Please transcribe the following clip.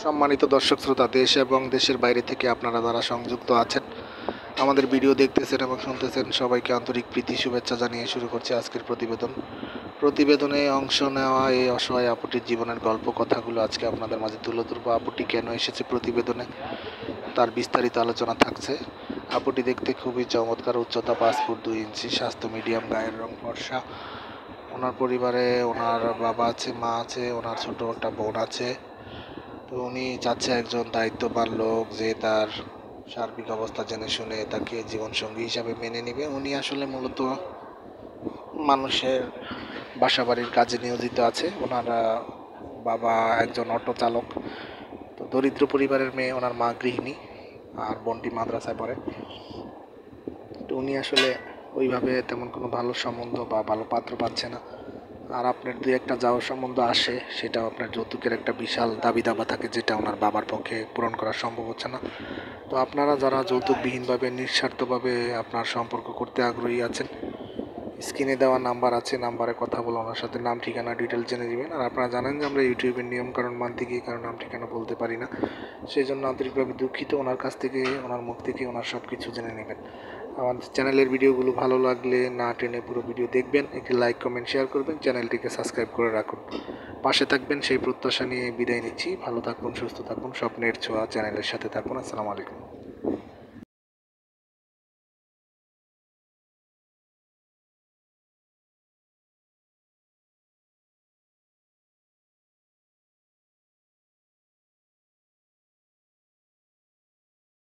সম্মানিত দর্শক শ্রোতা, দেশ এবং দেশের বাইরে থেকে আপনারা যারা সংযুক্ত আছেন, আমাদের ভিডিও দেখতেছেন এবং শুনতেছেন, সবাইকে আন্তরিক প্রীতি শুভেচ্ছা জানিয়ে শুরু করছি আজকের প্রতিবেদনে অংশ নেওয়া এই অসহায় আপুটির জীবনের গল্প কথাগুলো আজকে আপনাদের মাঝে তুলে ধরবো। আপুটি কেন এসেছে প্রতিবেদনে তার বিস্তারিত আলোচনা থাকছে। আপুটি দেখতে খুবই চমৎকার, উচ্চতা 5 ফুট 2 ইঞ্চি, স্বাস্থ্য মিডিয়াম, গায়ের রং ফর্সা। ওনার পরিবারে ওনার বাবা আছে, মা আছে, ওনার ছোট একটা বোন আছে। তো উনি চাচ্ছে একজন দায়িত্ববান লোক যে তার সার্বিক অবস্থা জেনে শুনে তাকে জীবনসঙ্গী হিসাবে মেনে নেবে। উনি আসলে মূলত মানুষের বাসাবাড়ির কাজে নিয়োজিত আছে। ওনার বাবা একজন অটো চালক। তো দরিদ্র পরিবারের মেয়ে, ওনার মা গৃহিণী আর বোনটি মাদ্রাসায় পড়ে। তো উনি আসলে ওইভাবে তেমন কোনো ভালো সম্বন্ধ বা ভালো পাত্র পাচ্ছে না। আর আপনার দুই একটা যাওয়ার সম্বন্ধ আসে, সেটাও আপনার যৌতুকের একটা বিশাল দাবি দাবা থাকে, যেটা ওনার বাবার পক্ষে পূরণ করা সম্ভব হচ্ছে না। তো আপনারা যারা যৌতুকবিহীনভাবে নিঃস্বার্থভাবে আপনার সম্পর্ক করতে আগ্রহী আছেন, স্ক্রিনে দেওয়া নাম্বার আছে, নাম্বারে কথা বলে ওনার সাথে নাম ঠিকানা ডিটেলস জেনে নেবেন। আর আপনারা জানেন যে আমরা ইউটিউবের নিয়মকানুন মানতে গিয়ে কারণ নাম ঠিকানা বলতে পারি না, সেই জন্য আন্তরিকভাবে দুঃখিত। ওনার কাছ থেকে, ওনার মুখ থেকে ওনার সব কিছু জেনে নেবেন। আমাদের চ্যানেলের ভিডিওগুলো ভালো লাগলে না টেনে পুরো ভিডিও দেখবেন, একটি লাইক কমেন্ট শেয়ার করবেন, চ্যানেলটিকে সাবস্ক্রাইব করে রাখুন, পাশে থাকবেন সেই প্রত্যাশা নিয়ে বিদায় নিচ্ছি। ভালো থাকুন, সুস্থ থাকুন, স্বপ্নের ছোঁয়া চ্যানেলের সাথে থাকুন। আসসালামু আলাইকুম।